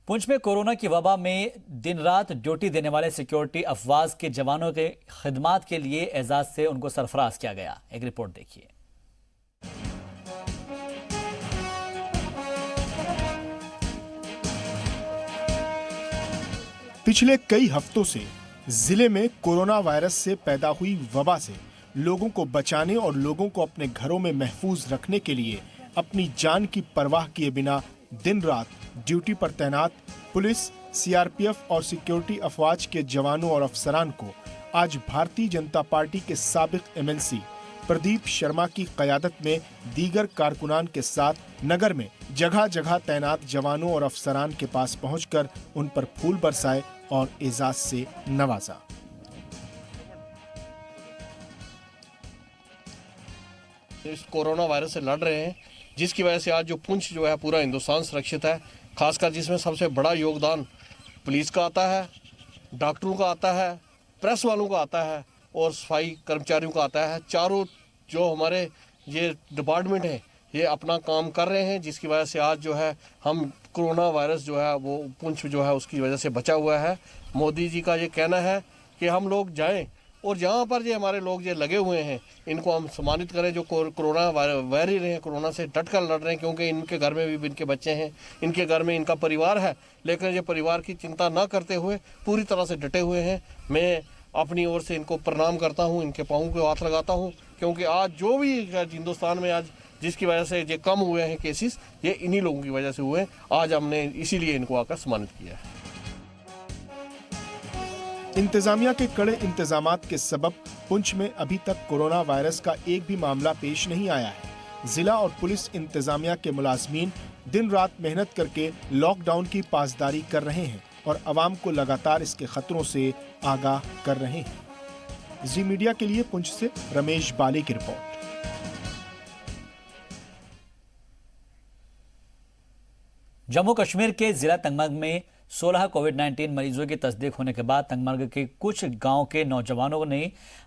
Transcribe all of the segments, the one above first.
पुंछ में कोरोना की वबा में दिन रात ड्यूटी देने वाले सिक्योरिटी अफवाज के जवानों के खिदमात के लिए एजाज से उनको सरफराज किया गया। एक रिपोर्ट देखिए। पिछले कई हफ्तों से जिले में कोरोना वायरस से पैदा हुई वबा से लोगों को बचाने और लोगों को अपने घरों में महफूज रखने के लिए अपनी जान की परवाह किए बिना दिन रात ड्यूटी पर तैनात पुलिस, सीआरपीएफ और सिक्योरिटी अफवाज के जवानों और अफसरान को आज भारतीय जनता पार्टी के साबिक एमएलसी प्रदीप शर्मा की क़यादत में दीगर कारकुनान के साथ नगर में जगह जगह तैनात जवानों और अफसरान के पास पहुंचकर उन पर फूल बरसाए और एजाज से नवाजा। इस कोरोना वायरस से लड़ रहे हैं, जिसकी वजह से आज जो पुंछ जो है पूरा हिंदुस्तान सुरक्षित है, खासकर जिसमें सबसे बड़ा योगदान पुलिस का आता है, डॉक्टरों का आता है, प्रेस वालों का आता है और सफाई कर्मचारियों का आता है। चारों जो हमारे ये डिपार्टमेंट है ये अपना काम कर रहे हैं, जिसकी वजह से आज जो है हम कोरोना वायरस जो है वो पुंछ जो है उसकी वजह से बचा हुआ है। मोदी जी का ये कहना है कि हम लोग जाएं और जहाँ पर ये हमारे लोग ये लगे हुए हैं इनको हम सम्मानित करें, जो कोरोना वैरी रहे हैं, कोरोना से डट कर लड़ रहे हैं, क्योंकि इनके घर में भी इनके बच्चे हैं, इनके घर में इनका परिवार है, लेकिन ये परिवार की चिंता ना करते हुए पूरी तरह से डटे हुए हैं। मैं अपनी ओर से इनको प्रणाम करता हूँ, इनके पाँव को हाथ लगाता हूँ, क्योंकि आज जो भी हिंदुस्तान में आज जिसकी वजह से ये कम हुए हैं केसेस, ये इन्हीं लोगों की वजह से हुए। आज हमने इसीलिए इनको आकर सम्मानित किया है। इंतजामिया के कड़े इंतजामात के सबब पुंछ में अभी तक कोरोना वायरस का एक भी मामला पेश नहीं आया है। जिला और पुलिस इंतजामिया के मुलाजमीन दिन रात मेहनत करके लॉकडाउन की पासदारी कर रहे हैं और अवाम को लगातार इसके खतरों से आगाह कर रहे हैं। जी मीडिया के लिए पुंछ से रमेश बाली की रिपोर्ट। जम्मू कश्मीर के जिला तंगमर्ग में 16 कोविड-19 मरीजों की तस्दीक होने के बाद तंगमर्ग के कुछ गांव के नौजवानों ने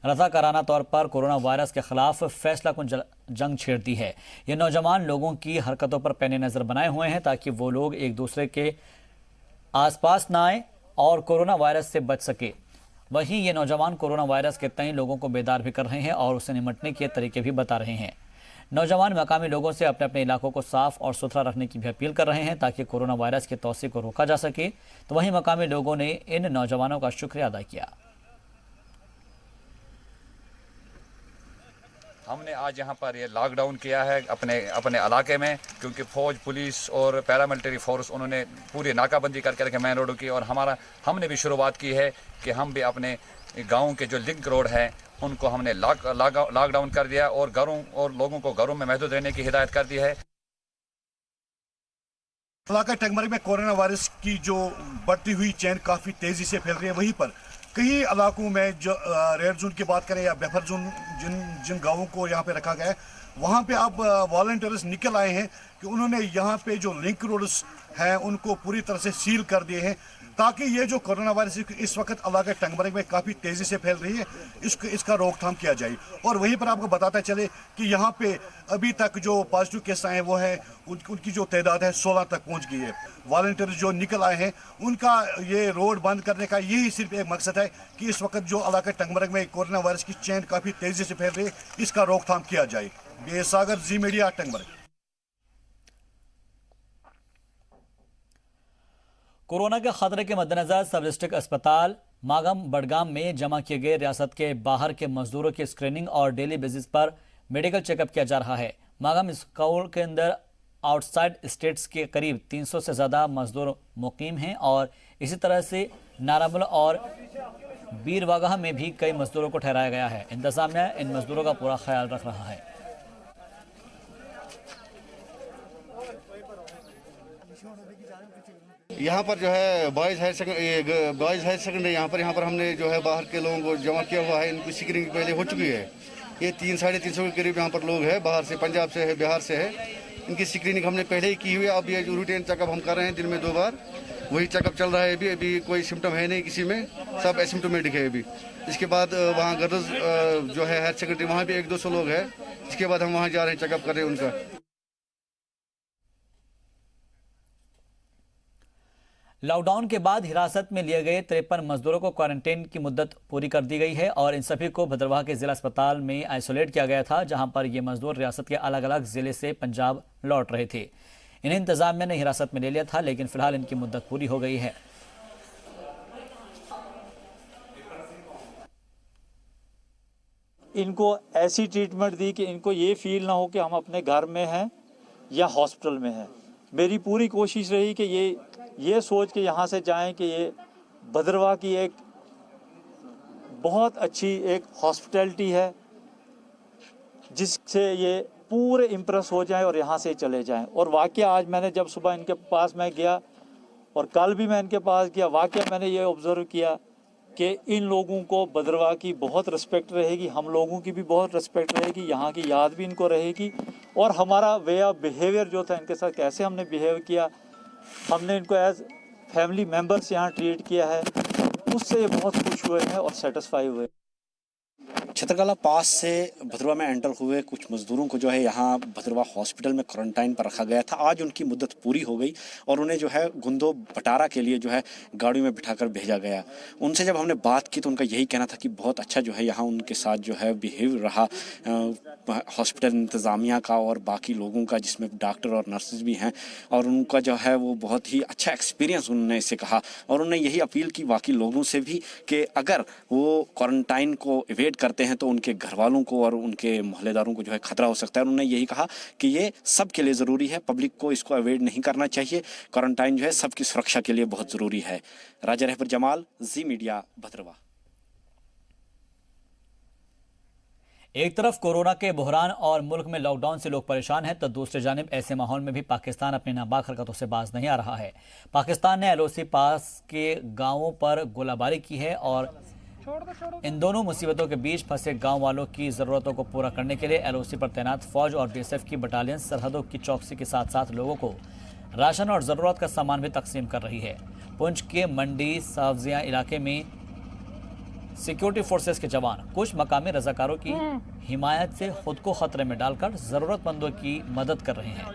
रज़ाकाराना तौर पर कोरोना वायरस के खिलाफ फैसलाकुन जंग छेड़ दी है। ये नौजवान लोगों की हरकतों पर पैनी नजर बनाए हुए हैं ताकि वो लोग एक दूसरे के आसपास ना आए और कोरोना वायरस से बच सके। वहीं ये नौजवान कोरोना वायरस के तय लोगों को बेदार भी कर रहे हैं और उससे निपटने के तरीके भी बता रहे हैं। नौजवान मकामी लोगों से अपने अपने इलाकों को साफ और सुथरा रखने की भी अपील कर रहे हैं ताकि कोरोना वायरस के तौसी को रोका जा सके। तो वहीं मकामी लोगों ने इन नौजवानों का शुक्रिया अदा किया। हमने आज यहाँ पर ये लॉकडाउन किया है अपने इलाके में, क्योंकि फौज, पुलिस और पैरामिलिट्री फोर्स उन्होंने पूरी नाकाबंदी करके रखे मेन रोडों की, और हमने भी शुरुआत की है कि हम भी अपने गाँव के जो लिंक रोड हैं उनको हमने लॉकडाउन कर दिया और घरों और लोगों को घरों में महदूद रहने की हिदायत कर दी है। इलाका टंगमर्ग में कोरोना वायरस की जो बढ़ती हुई चेन काफ़ी तेज़ी से फैल रही है। वहीं पर कई इलाकों में जो रेड जोन की बात करें या बफर जोन जिन गांवों को यहाँ पे रखा गया है, वहाँ पे अब वॉलंटियर्स निकल आए हैं कि उन्होंने यहाँ पे जो लिंक रोड्स हैं उनको पूरी तरह से सील कर दिए हैं ताकि ये जो कोरोना वायरस इस वक्त इलाका टंगमर्ग में काफ़ी तेज़ी से फैल रही है इसका रोकथाम किया जाए। और वहीं पर आपको बताते चले कि यहाँ पे अभी तक जो पॉजिटिव केस आए हैं वो है उनकी जो तादाद है 16 तक पहुँच गई है। वॉलंटियर्स जो निकल आए हैं उनका ये रोड बंद करने का यही सिर्फ एक मकसद है कि इस वक्त जो इलाका टंगमर्ग में कोरोना वायरस की चेन काफ़ी तेज़ी से फैल रही है, इसका रोकथाम किया जाए। ये सागर, जी मीडिया, टंगमर्ग। कोरोना के खतरे के मद्देनजर सब डिस्ट्रिक्ट अस्पताल मागम बडगाम में जमा किए गए रियासत के बाहर के मजदूरों की स्क्रीनिंग और डेली बेसिस पर मेडिकल चेकअप किया जा रहा है। मागम स्कूल के अंदर आउटसाइड स्टेट्स के करीब 300 से ज़्यादा मजदूर मुकीम हैं और इसी तरह से नाराबल और बीरवागाह में भी कई मजदूरों को ठहराया गया है। इंतजामिया इन मजदूरों का पूरा ख्याल रख रहा है। यहाँ पर जो है बॉयज़ हायर सेकेंडरी यहाँ पर हमने जो है बाहर के लोगों को जमा किया हुआ है। इनकी स्क्रीनिंग पहले हो चुकी है। ये 300-350 के करीब यहाँ पर लोग हैं, बाहर से, पंजाब से है, बिहार से है। इनकी स्क्रीनिंग हमने पहले ही की हुई है। अब ये जो रूटीन चेकअप हम कर रहे हैं दिन में 2 बार, वही चेकअप चल रहा है। अभी कोई सिम्टम है नहीं किसी में, सब एसिम्टोमेटिक है अभी। इसके बाद वहाँ गर्ल्स जो है हायर सेकेंडरी, वहाँ भी 100-200 लोग हैं। इसके बाद हम वहाँ जा रहे हैं चेकअप कर रहे हैं उनका। लॉकडाउन के बाद हिरासत में लिए गए 53 मजदूरों को क्वारंटाइन की मुद्दत पूरी कर दी गई है और इन सभी को भद्रवाह के जिला अस्पताल में आइसोलेट किया गया था, जहां पर ये मजदूर रियासत के अलग अलग जिले से पंजाब लौट रहे थे। इन्हें इंतजामिया ने हिरासत में ले लिया था, लेकिन फिलहाल इनकी मुद्दत पूरी हो गई है। इनको ऐसी ट्रीटमेंट दी कि इनको ये फील ना हो कि हम अपने घर में हैं या हॉस्पिटल में हैं। मेरी पूरी कोशिश रही कि ये सोच के यहाँ से जाएं कि ये भद्रवाह की एक बहुत अच्छी एक हॉस्पिटैलिटी है जिससे ये पूरे इम्प्रेस हो जाएं और यहाँ से चले जाएं। और वाकया आज मैंने जब सुबह इनके पास मैं गया और कल भी मैं इनके पास गया, वाकया मैंने ये ऑब्जर्व किया कि इन लोगों को भद्रवाह की बहुत रिस्पेक्ट रहेगी, हम लोगों की भी बहुत रिस्पेक्ट रहेगी, यहाँ की याद भी इनको रहेगी। और हमारा वे ऑफ बिहेवियर जो था इनके साथ, कैसे हमने बिहेव किया, हमने इनको एज फैमिली मेम्बर्स यहाँ ट्रीट किया है, उससे ये बहुत खुश हुए हैं और सेटिस्फाई हुए। छतरकला पास से भद्रवाह में एंटर हुए कुछ मजदूरों को जो है यहाँ भद्रवाह हॉस्पिटल में क्वारंटाइन पर रखा गया था। आज उनकी मुद्दत पूरी हो गई और उन्हें जो है गुंदो बटारा के लिए जो है गाड़ी में बिठाकर भेजा गया। उनसे जब हमने बात की तो उनका यही कहना था कि बहुत अच्छा जो है यहाँ उनके साथ जो है बिहेव रहा हॉस्पिटल इंतज़ामिया का और बाकी लोगों का, जिसमें डॉक्टर और नर्सेज भी हैं, और उनका जो है वो बहुत ही अच्छा एक्सपीरियंस उन्होंने इससे कहा। और उन्होंने यही अपील की बाकी लोगों से भी कि अगर वो क्वारंटाइन को इवेट करते हैं तो उनके घर वालों को और उनके मोहल्लेदारों को जो है खतरा हो सकता है। उन्होंने यही कहा कि ये सब के लिए ज़रूरी है, पब्लिक को इसको अवॉइड नहीं करना चाहिए। क्वारंटाइन जो है सबकी सुरक्षा के लिए बहुत ज़रूरी है। राजा रहबर जमाल, जी मीडिया, भद्रवाह। एक तरफ कोरोना के बहरान और मुल्क में लॉकडाउन से लोग परेशान हैं, तो दूसरी जानिब ऐसे माहौल में भी पाकिस्तान अपनी नापाक हरकतों से बाज नहीं आ रहा है। पाकिस्तान ने LOC पास के गांवों पर गोलाबारी की है और इन दोनों मुसीबतों के बीच फंसे गांव वालों की ज़रूरतों को पूरा करने के लिए LOC पर तैनात फौज और BSF की बटालियन सरहदों की चौकसी के साथ साथ लोगों को राशन और ज़रूरत का सामान भी तकसीम कर रही है। पुंछ के मंडी सावजिया इलाके में सिक्योरिटी फोर्सेस के जवान कुछ मकामी रजाकारों की हिमायत से खुद को खतरे में डालकर ज़रूरतमंदों की मदद कर रहे हैं।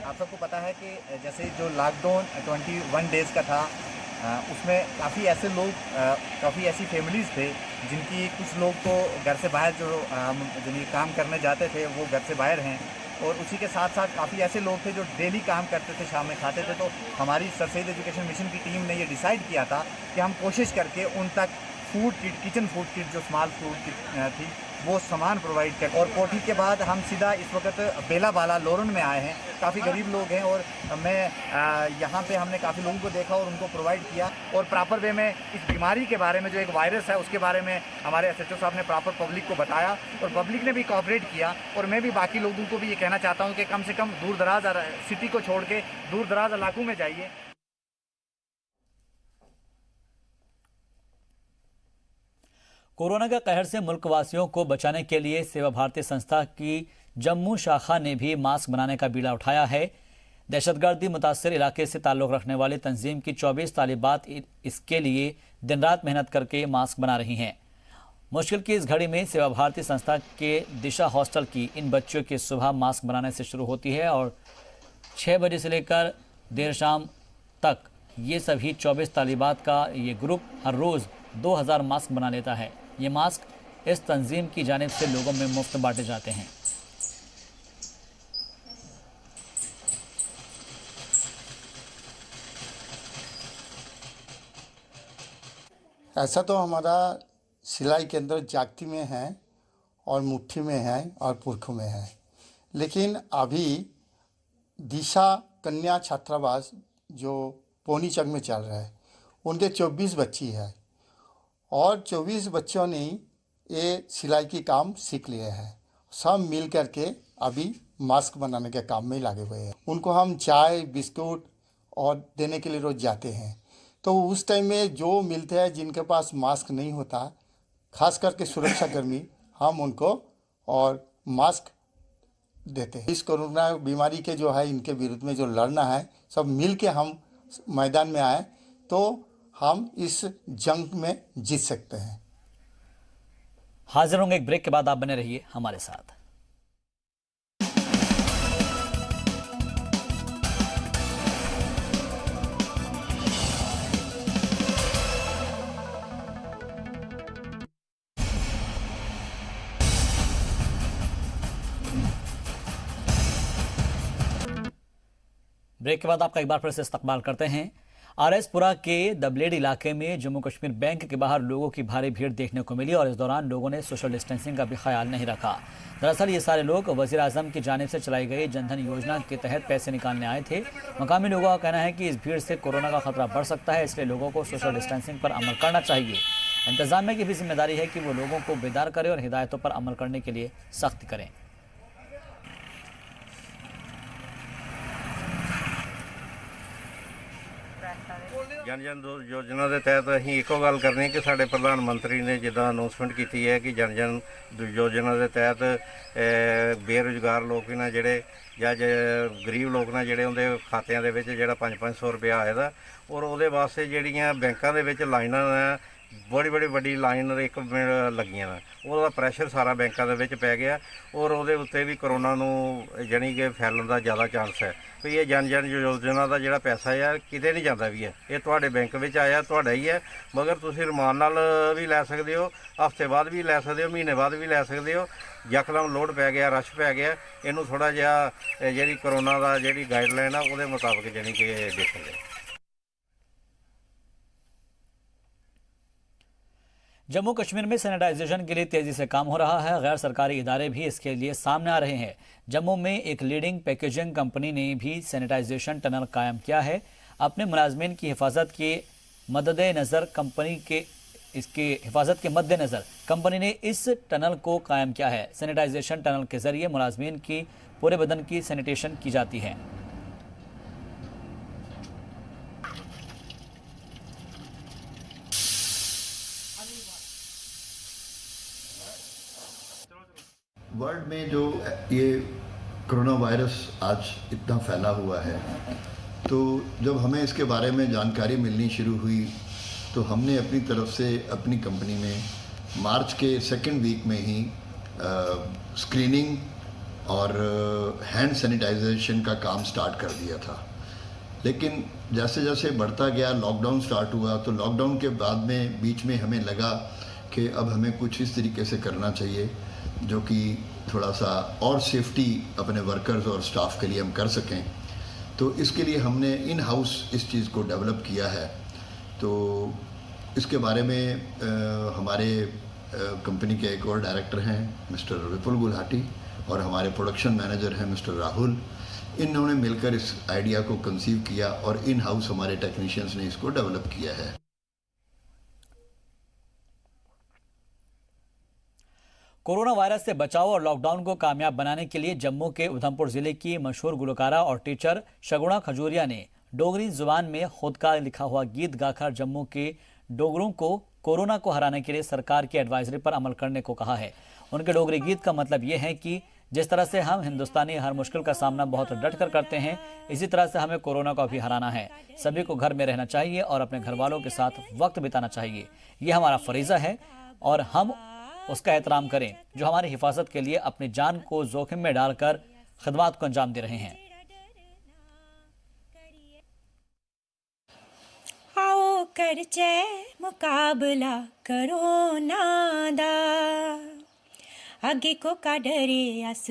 आप सबको पता है कि जैसे जो लॉकडाउन 21 डेज़ का था, उसमें काफ़ी ऐसे लोग, काफ़ी ऐसी फैमिलीज़ थे जिनकी, कुछ लोग तो घर से बाहर जो जिन्हें काम करने जाते थे वो घर से बाहर हैं, और उसी के साथ साथ काफ़ी ऐसे लोग थे जो डेली काम करते थे, शाम में खाते थे। तो हमारी सर सैयद एजुकेशन मिशन की टीम ने ये डिसाइड किया था कि हम कोशिश करके उन तक food kit, kitchen food kit जो स्मॉल फूड किट थी, वो सामान प्रोवाइड कर। और कोठी के बाद हम सीधा इस वक्त बेला बाला लोरन में आए हैं। काफ़ी गरीब लोग हैं और मैं यहाँ पे हमने काफ़ी लोगों को देखा और उनको प्रोवाइड किया। और प्रॉपर वे में इस बीमारी के बारे में, जो एक वायरस है, उसके बारे में हमारे SHO साहब ने प्रॉपर पब्लिक को बताया और पब्लिक ने भी कोऑपरेट किया। और मैं भी बाकी लोगों को भी ये कहना चाहता हूँ कि कम से कम दूर दराज सिटी को छोड़ के दूर दराज इलाकों में जाइए। कोरोना के कहर से मुल्कवासियों को बचाने के लिए सेवा भारती संस्था की जम्मू शाखा ने भी मास्क बनाने का बीड़ा उठाया है। दहशतगर्दी मुतासर इलाके से ताल्लुक़ रखने वाली तंजीम की 24 तालिबात इसके लिए दिन रात मेहनत करके मास्क बना रही हैं। मुश्किल की इस घड़ी में सेवा भारती संस्था के दिशा हॉस्टल की इन बच्चियों की सुबह मास्क बनाने से शुरू होती है और 6 बजे से लेकर देर शाम तक ये सभी 24 तालिबात का ये ग्रुप हर रोज़ 2000 मास्क बना लेता है। ये मास्क इस तंजीम की जानिब से लोगों में मुफ्त बांटे जाते हैं। ऐसा तो हमारा सिलाई के अंदर जागती में है और मुट्ठी में है और पुरखों में है, लेकिन अभी दिशा कन्या छात्रावास जो पौनी चक में चल रहा है, उनके 24 बच्ची है और 24 बच्चों ने ये सिलाई की काम सीख लिए हैं। सब मिल करके अभी मास्क बनाने के काम में लगे हुए हैं। उनको हम चाय बिस्कुट और देने के लिए रोज़ जाते हैं, तो उस टाइम में जो मिलते हैं जिनके पास मास्क नहीं होता, खास करके सुरक्षा कर्मी, हम उनको और मास्क देते हैं। इस कोरोना बीमारी के जो है इनके विरुद्ध में जो लड़ना है, सब मिल के हम मैदान में आए तो हम इस जंग में जीत सकते हैं। हाजिर होंगे एक ब्रेक के बाद, आप बने रहिए हमारे साथ। ब्रेक के बाद आपका एक बार फिर से इस्तकबाल करते हैं। आरएसपुरा के दबलेड इलाके में जम्मू कश्मीर बैंक के बाहर लोगों की भारी भीड़ देखने को मिली और इस दौरान लोगों ने सोशल डिस्टेंसिंग का भी ख्याल नहीं रखा। दरअसल ये सारे लोग वजीर आजम की जानिब से चलाई गई जनधन योजना के तहत पैसे निकालने आए थे। मकामी लोगों का कहना है कि इस भीड़ से कोरोना का खतरा बढ़ सकता है, इसलिए लोगों को सोशल डिस्टेंसिंग पर अमल करना चाहिए। इंतजामिया की भी जिम्मेदारी है कि वो लोगों को बेदार करे और हिदायतों पर अमल करने के लिए सख्ती करें। ਜਨ ਜਨ ਯੋਜਨਾ ਦੇ ਤਹਿਤ ਅਸੀਂ ਇੱਕੋ ਗੱਲ ਕਰਨੀ ਕਿ ਸਾਡੇ ਪ੍ਰਧਾਨ ਮੰਤਰੀ ਨੇ ਜਿੱਦਾਂ ਅਨਾਉਂਸਮੈਂਟ ਕੀਤੀ ਹੈ ਕਿ ਜਨ ਜਨ ਯੋਜਨਾ ਦੇ ਤਹਿਤ ਬੇਰੁਜ਼ਗਾਰ ਲੋਕ ਨੇ ਜਿਹੜੇ ਜਾਂ ਗਰੀਬ ਲੋਕ ਨੇ ਜਿਹੜੇ ਉਹਦੇ ਖਾਤਿਆਂ ਦੇ ਵਿੱਚ ਜਿਹੜਾ 5-500 ਰੁਪਇਆ ਆਏਦਾ ਔਰ ਉਹਦੇ ਵਾਸਤੇ ਜਿਹੜੀਆਂ ਬੈਂਕਾਂ ਦੇ ਵਿੱਚ ਲਾਈਨਾਂ ਨੇ बड़ी वड्डी लाइन एक मिनट लगियां ने ਉਹਦਾ ਪ੍ਰੈਸ਼ਰ ਸਾਰਾ ਬੈਂਕਾਂ ਦੇ ਵਿੱਚ ਪੈ ਗਿਆ ਔਰ ਉਹਦੇ ਉੱਤੇ ਵੀ ਕਰੋਨਾ ਨੂੰ ਜਾਨੀ ਕਿ ਫੈਲਣ ਦਾ ਜ਼ਿਆਦਾ ਚਾਂਸ ਹੈ। ਵੀ ਇਹ ਜਨ ਜਨ ਯੋਜਨਾ ਦਾ ਜਿਹੜਾ ਪੈਸਾ ਹੈ ਕਿਤੇ ਨਹੀਂ ਜਾਂਦਾ ਵੀ ਹੈ, ਇਹ ਤੁਹਾਡੇ ਬੈਂਕ ਵਿੱਚ ਆਇਆ ਤੁਹਾਡਾ ਹੀ ਹੈ, ਮਗਰ ਤੁਸੀਂ ਰਮਾਨ ਨਾਲ ਵੀ ਲੈ ਸਕਦੇ ਹੋ, ਹਫ਼ਤੇ ਬਾਅਦ ਵੀ ਲੈ ਸਕਦੇ ਹੋ, ਮਹੀਨੇ ਬਾਅਦ ਵੀ ਲੈ ਸਕਦੇ ਹੋ। ਯਕਦਮ ਲੋਡ ਪੈ ਗਿਆ, ਰਸ਼ ਪੈ ਗਿਆ, ਇਹਨੂੰ ਥੋੜਾ ਜਿਹਾ ਜਿਹੜੀ ਕਰੋਨਾ ਦਾ ਜਿਹੜੀ ਗਾਈਡਲਾਈਨ ਆ ਉਹਦੇ ਮੁਤਾਬਕ ਜਾਨੀ ਕਿ ਦੇਖੋ। जम्मू कश्मीर में सैनिटाइजेशन के लिए तेजी से काम हो रहा है। गैर सरकारी इदारे भी इसके लिए सामने आ रहे हैं। जम्मू में एक लीडिंग पैकेजिंग कंपनी ने भी सैनिटाइजेशन टनल कायम किया है। अपने मुलाजमीन की हिफाजत के मद्देनजर कंपनी ने इस टनल को कायम किया है। सैनिटाइजेशन टनल के जरिए मुलाजमीन की पूरे बदन की सैनिटेशन की जाती है। वर्ल्ड में जो ये कोरोना वायरस आज इतना फैला हुआ है, तो जब हमें इसके बारे में जानकारी मिलनी शुरू हुई तो हमने अपनी तरफ से अपनी कंपनी में मार्च के सेकेंड वीक में ही स्क्रीनिंग और हैंड सैनिटाइजेशन का काम स्टार्ट कर दिया था। लेकिन जैसे जैसे बढ़ता गया, लॉकडाउन स्टार्ट हुआ, तो लॉकडाउन के बाद में बीच में हमें लगा कि अब हमें कुछ इस तरीके से करना चाहिए जो कि थोड़ा सा और सेफ्टी अपने वर्कर्स और स्टाफ के लिए हम कर सकें। तो इसके लिए हमने इन हाउस इस चीज़ को डेवलप किया है। तो इसके बारे में हमारे कंपनी के एक और डायरेक्टर हैं मिस्टर विपुल गुलाटी और हमारे प्रोडक्शन मैनेजर हैं मिस्टर राहुल। इन्होंने मिलकर इस आइडिया को कंसीव किया और इन हाउस हमारे टेक्नीशियंस ने इसको डेवलप किया है। कोरोना वायरस से बचाव और लॉकडाउन को कामयाब बनाने के लिए जम्मू के उधमपुर जिले की मशहूर गुलकारा और टीचर शगुणा खजूरिया ने डोगरी जुबान में खुद का लिखा हुआ गीत गाकर जम्मू के डोगरों को कोरोना को हराने के लिए सरकार की एडवाइजरी पर अमल करने को कहा है। उनके डोगरी गीत का मतलब ये है कि जिस तरह से हम हिंदुस्तानी हर मुश्किल का सामना बहुत डटकर करते हैं, इसी तरह से हमें कोरोना को भी हराना है। सभी को घर में रहना चाहिए और अपने घर वालों के साथ वक्त बिताना चाहिए। ये हमारा फरीजा है और हम उसका एहतराम करें जो हमारी हिफाजत के लिए अपनी जान को जोखिम में डालकर खिदमत को अंजाम दे रहे हैं। आओ करचे मुकाबला कोरोना दा, अगे को का डरे अस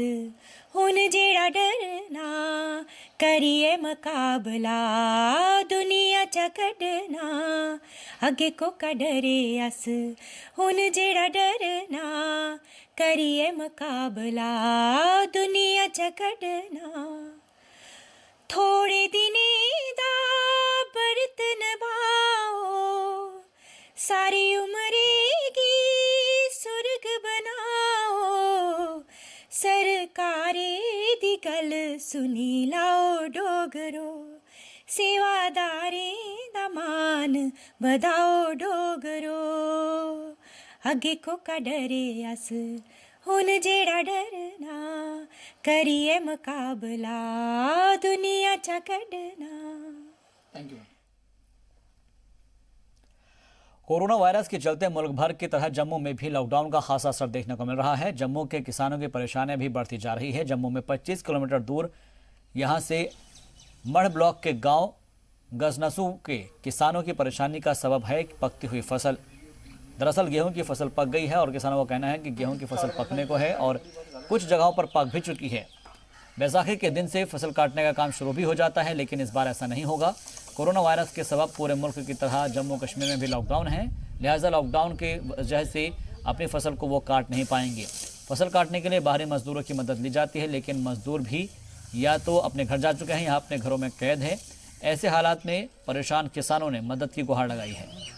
हुन जेड़ा डरना, करिए मुकाबला दुनिया च कढना, अगे को का डरे अस हुन जेड़ा डरना, करिए मुकाबला दुनिया च कढना। थोड़े दिने दा बरत नभाओ, सारी उम्रे गी सुर्ग बनाओ, सरकारे दी गल सुनी लाओ डोगरो, सेवादारें दा मान बधाओ डोगरो, अगे को का डरे अस हुन जेड़ा डरना, करिए मुकाबला दुनिया च कढना। Thank you. कोरोना वायरस के चलते मुल्क भर की तरह जम्मू में भी लॉकडाउन का खासा असर देखने को मिल रहा है। जम्मू के किसानों की परेशानियां भी बढ़ती जा रही है। जम्मू में 25 किलोमीटर दूर यहां से मढ़ ब्लॉक के गांव गजनसू के किसानों की परेशानी का सबब है पकती हुई फसल। दरअसल गेहूं की फसल पक गई है और किसानों का कहना है कि गेहूं की फसल पकने को है और कुछ जगहों पर पक भी चुकी है। बैसाखी के दिन से फसल काटने का काम शुरू भी हो जाता है, लेकिन इस बार ऐसा नहीं होगा। कोरोना वायरस के सबब पूरे मुल्क की तरह जम्मू कश्मीर में भी लॉकडाउन है, लिहाजा लॉकडाउन की वजह से अपनी फसल को वो काट नहीं पाएंगे। फसल काटने के लिए बाहरी मजदूरों की मदद ली जाती है, लेकिन मजदूर भी या तो अपने घर जा चुके हैं या अपने घरों में कैद है। ऐसे हालात में परेशान किसानों ने मदद की गुहार लगाई है।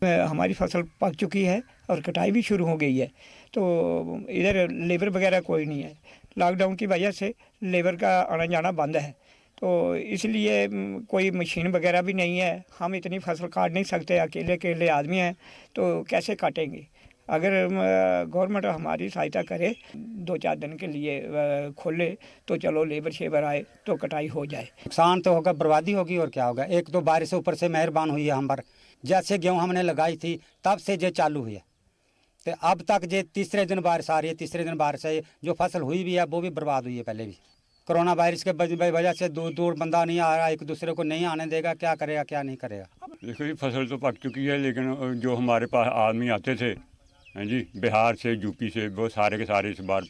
हमारी फसल पक चुकी है और कटाई भी शुरू हो गई है, तो इधर लेबर वगैरह कोई नहीं है। लॉकडाउन की वजह से लेबर का आना जाना बंद है, तो इसलिए कोई मशीन वगैरह भी नहीं है। हम इतनी फसल काट नहीं सकते, अकेले अकेले आदमी हैं, तो कैसे काटेंगे। अगर गवर्नमेंट हमारी सहायता करे, 2-4 दिन के लिए खोले तो चलो लेबर शेबर आए तो कटाई हो जाए। नुकसान तो होगा, बर्बादी होगी और क्या होगा। एक तो बारिश ऊपर से मेहरबान हुई है हम पर, जैसे गेहूँ हमने लगाई थी तब से जे चालू हुई है, तो अब तक जे तीसरे दिन बारिश आ रही है, तीसरे दिन बारिश है, जो फसल हुई भी है वो भी बर्बाद हुई है। पहले भी कोरोना वायरस के वजह से दूर दूर बंदा नहीं आ रहा, एक दूसरे को नहीं आने देगा, क्या करेगा क्या नहीं करेगा। देखो जी, फसल तो पक चुकी है, लेकिन जो हमारे पास आदमी आते थे जी बिहार से, यूपी से, वो सारे के सारे इस बार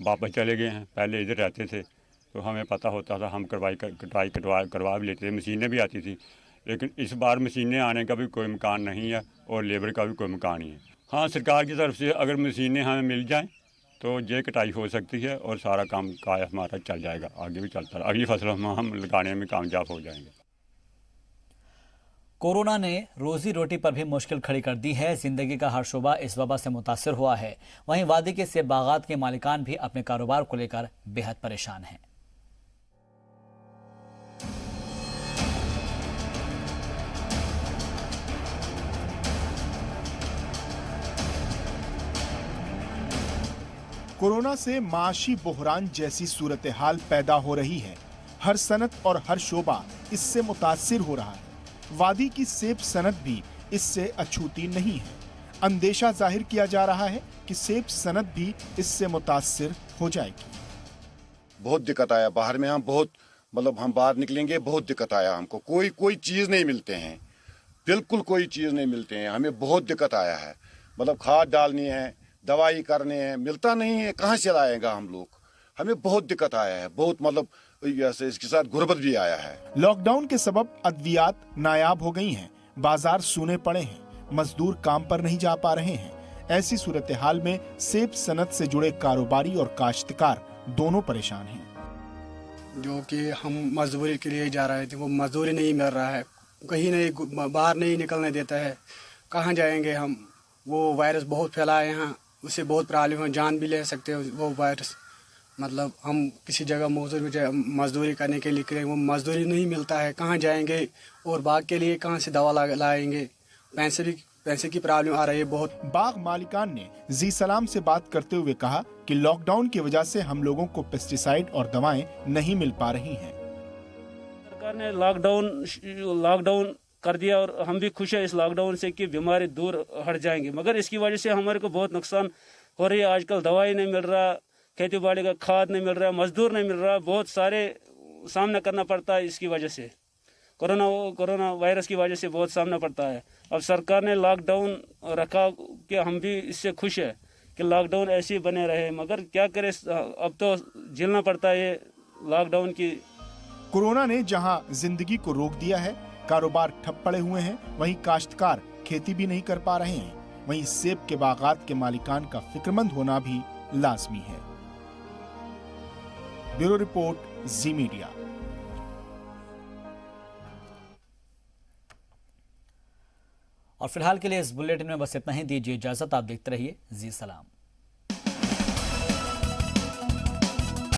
वापस चले गए हैं। पहले इधर रहते थे तो हमें पता होता था, हम कटाई करवा भी लेते थे, मशीनें भी आती थी। लेकिन इस बार मशीनें आने का भी कोई इम्कान नहीं है और लेबर का भी कोई इम्कान नहीं है। हाँ, सरकार की तरफ से अगर मशीनें हमें मिल जाएं तो ये कटाई हो सकती है और सारा काम काज हमारा चल जाएगा, आगे भी चलता है। अगली फसल हम लगाने में कामयाब हो जाएंगे। कोरोना ने रोजी रोटी पर भी मुश्किल खड़ी कर दी है। जिंदगी का हर शोबा इस वबा से मुतासिर हुआ है। वहीं वादी के सेब बागात के मालिकान भी अपने कारोबार को लेकर बेहद परेशान हैं। कोरोना से माशी बहरान जैसी सूरत हाल पैदा हो रही है। हर सनत और हर शोबा इससे मुतासिर हो रहा है। वादी की सेब सनत भी इससे अछूती नहीं है। अंदेशा जाहिर किया जा रहा है कि सेब सनत भी इससे मुतासिर हो जाएगी। बहुत दिक्कत आया बाहर में, हम बहुत हम बाहर निकलेंगे बहुत दिक्कत आया हमको। कोई चीज़ नहीं मिलते हैं, बिल्कुल कोई चीज़ नहीं मिलते हैं। हमें बहुत दिक्कत आया है, खाद डालनी है, दवाई करने हैं, मिलता नहीं है, कहाँ से लाएगा हम लोग। हमें बहुत दिक्कत आया है, बहुत इसके साथ गुर्बत भी आया है। लॉकडाउन के सबब अद्वियात नायाब हो गई हैं, बाजार सूने पड़े हैं, मजदूर काम पर नहीं जा पा रहे हैं। ऐसी सूरत हाल में सेब सनत से जुड़े कारोबारी और काश्तकार दोनों परेशान हैं। जो कि हम मजदूरी के लिए जा रहे थे, वो मजदूरी नहीं मिल रहा है, कहीं नहीं, बाहर नहीं निकलने देता है, कहाँ जाएंगे हम। वो वायरस बहुत फैला है यहाँ, उससे बहुत प्रॉब्लम है, जान भी ले सकते हैं वो वायरस। हम किसी जगह मजदूरी करने के लिए वो मजदूरी नहीं मिलता है, कहाँ जाएंगे और बाग के लिए कहाँ से दवा लाएंगे। पैसे की प्रॉब्लम आ रही है बहुत। बाग मालिकान ने जी सलाम से बात करते हुए कहा कि लॉकडाउन की वजह से हम लोगों को पेस्टिसाइड और दवाएं नहीं मिल पा रही हैं। सरकार ने लॉकडाउन कर दिया और हम भी खुश है इस लॉकडाउन से कि बीमारी दूर हट जाएंगे, मगर इसकी वजह से हमारे को बहुत नुकसान हो रही है। आजकल दवाई नहीं मिल रहा, खेती बाड़ी का खाद नहीं मिल रहा, मजदूर नहीं मिल रहा, बहुत सारे सामना करना पड़ता है। इसकी वजह से कोरोना वायरस की वजह से बहुत सामना पड़ता है। अब सरकार ने लॉकडाउन रखा कि हम भी इससे खुश है कि लॉकडाउन ऐसे ही बने रहे, मगर क्या करें, अब तो झेलना पड़ता है ये लॉकडाउन की। कोरोना ने जहां जिंदगी को रोक दिया है, कारोबार ठप पड़े हुए हैं, वहीं काश्तकार खेती भी नहीं कर पा रहे हैं। वहीं सेब के बागात के मालिकान का फिक्रमंद होना भी लाजमी है। ब्यूरो रिपोर्ट, जी मीडिया। और फिलहाल के लिए इस बुलेटिन में बस इतना ही। दीजिए इजाजत। आप देखते रहिए जी सलाम।